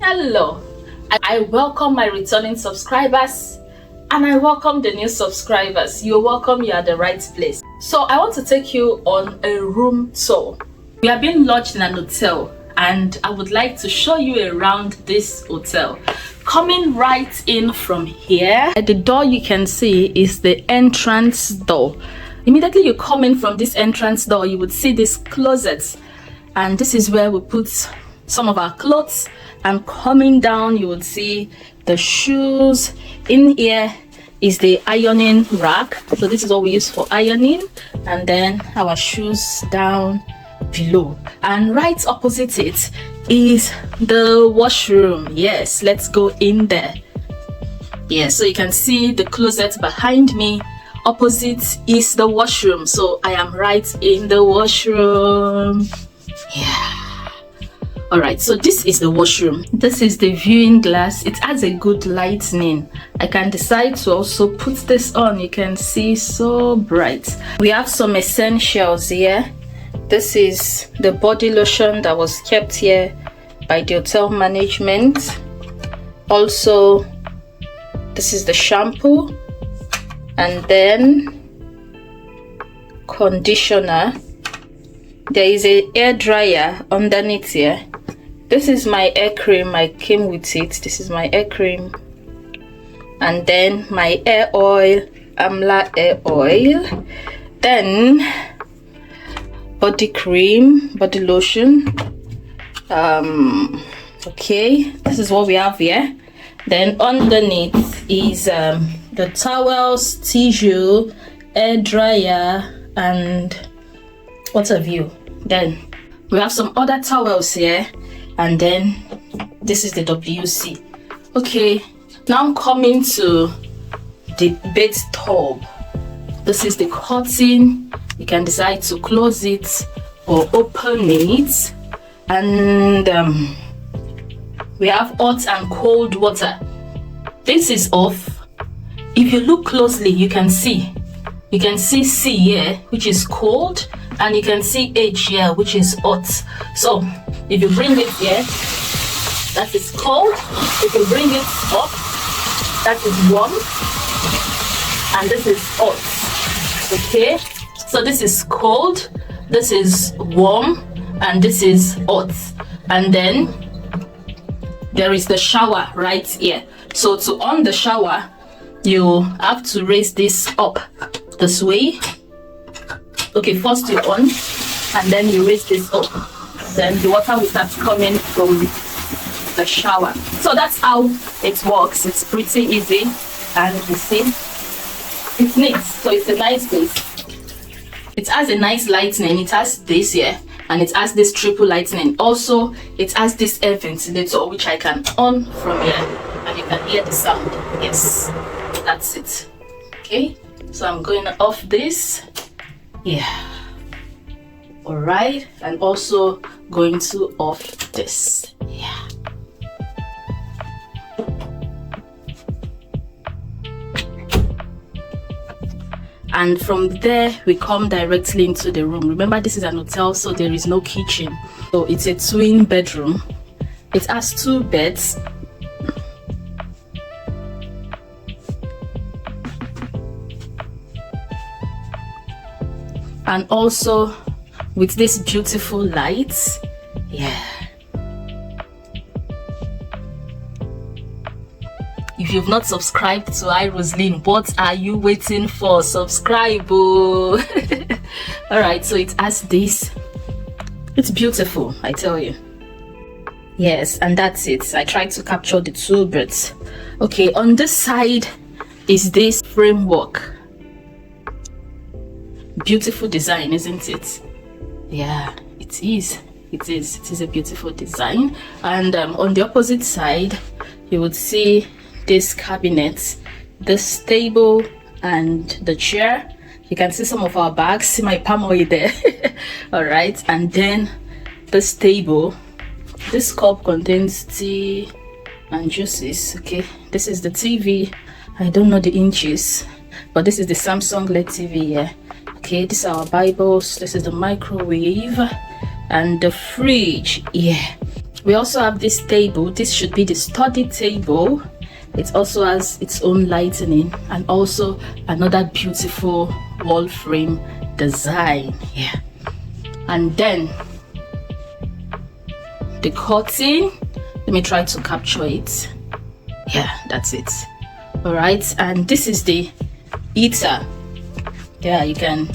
Hello, I welcome my returning subscribers and I welcome the new subscribers. You're welcome, you're at the right place. So I want to take you on a room tour. We are being lodged in an hotel and I would like to show you around this hotel. Coming right in from here, the door you can see is the entrance door. Immediately you come in from this entrance door, you would see this closet, and this is where we put some of our clothes. And coming down, you would see the shoes. In here is the ironing rack, so this is what we use for ironing, and then our shoes down below. And right opposite it is the washroom. Yes, let's go in there. Yes, so you can see the closet behind me. Opposite is the washroom, so I am right in the washroom. Yeah. All right, so this is the washroom. This is the viewing glass. It has a good lightning. I can decide to also put this on. You can see so bright. We have some essentials here. This is the body lotion that was kept here by the hotel management. Also, this is the shampoo, and then conditioner. There is a hair dryer underneath here. This is my hair cream. I came with it. This is my hair cream, and then my hair oil, Amla hair oil, then body cream, body lotion. Okay, this is what we have here. Then underneath is the towels, tissue, hair dryer, and what have you. Then we have some other towels here, and then this is the WC. Okay, now coming to the bed tub. This is the curtain. You can decide to close it or open it, and we have hot and cold water. This is off. If you look closely, you can see C here, which is cold, and you can see H here, which is hot. So if you bring it here, that is cold. If you bring it up, that is warm, and this is hot. Okay, so this is cold, this is warm, and this is hot. And then there is the shower right here. So to on the shower, you have to raise this up this way. Okay, first you on, and then you raise this up. Then the water will start coming from the shower. So that's how it works. It's pretty easy, and you see, it's neat. So it's a nice place. It has a nice lightning. It has this here, and it has this triple lightning. Also, it has this air ventilator, which I can on from here, and you can hear the sound. Yes, that's it. Okay, so I'm going off this. Yeah. All right, and also going to off this. Yeah. And from there we come directly into the room. Remember, this is an hotel, so there is no kitchen. So it's a twin bedroom. It has 2 beds. And also with these beautiful lights. Yeah. If you've not subscribed to Roseline, what are you waiting for? Subscribe. Oh. All right, so it has this. It's beautiful, I tell you. Yes, and that's it. I tried to capture the 2 birds. Okay, on this side is this framework. Beautiful design, isn't it? Yeah, it is. It is a beautiful design. And on the opposite side, you would see this cabinet, this table, and the chair. You can see some of our bags. See my palm oil there. All right, and then this table. This cup contains tea and juices. Okay, this is the TV. I don't know the inches, but this is the Samsung LED TV here. Okay, these are our Bibles. This is the microwave and the fridge. Yeah, We also have this table. This should be the study table. It also has its own lighting and also another beautiful wall frame design. Yeah. And then the curtain, let me try to capture it. Yeah, that's it. All right, and this is the heater. Yeah, you can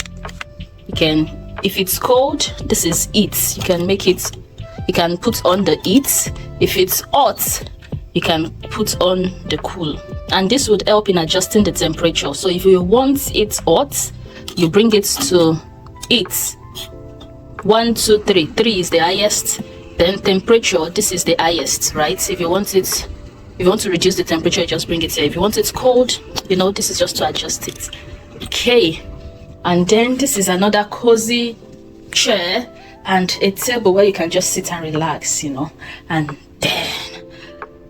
if it's cold, this is it. You can make it, you can put on the heat. If it's hot, you can put on the cool, and this would help in adjusting the temperature. So if you want it hot, you bring it to 8. 1, 2, 3. 3 is the highest. Then temperature, this is the highest, right? If you want to reduce the temperature, just bring it here. If you want it cold, you know, this is just to adjust it. Okay, and then this is another cozy chair and a table where you can just sit and relax, you know. And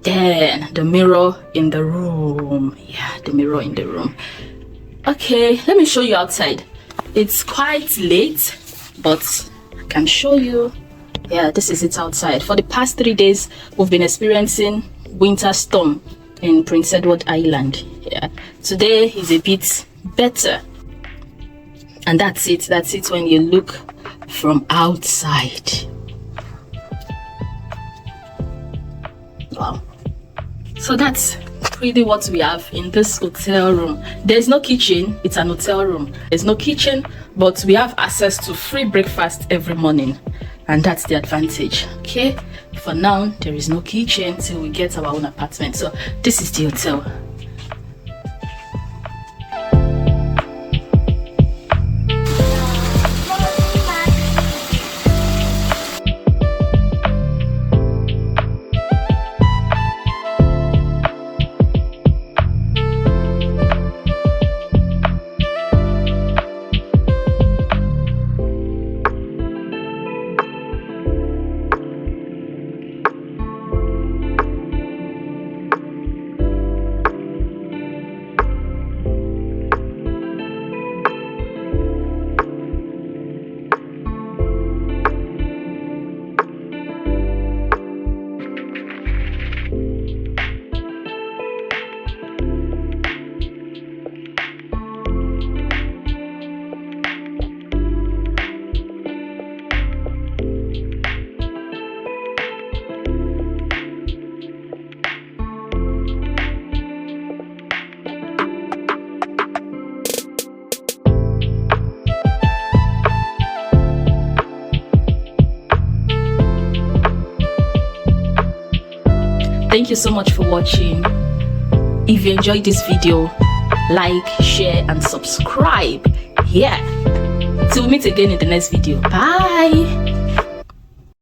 then the mirror in the room. Yeah, the mirror in the room. Okay, let me show you outside. It's quite late, but I can show you. Yeah, this is it outside. For the past 3 days, we've been experiencing winter storm in Prince Edward Island. Yeah, today is a bit better, and that's it when you look from outside. Wow, so that's really what we have in this hotel room. There's no kitchen. It's an hotel room. There's no kitchen, but we have access to free breakfast every morning, and that's the advantage. Okay, for now there is no kitchen till we get our own apartment. So this is the hotel. Thank you so much for watching. If you enjoyed this video, like, share and subscribe. Yeah, till we meet again in the next video. Bye.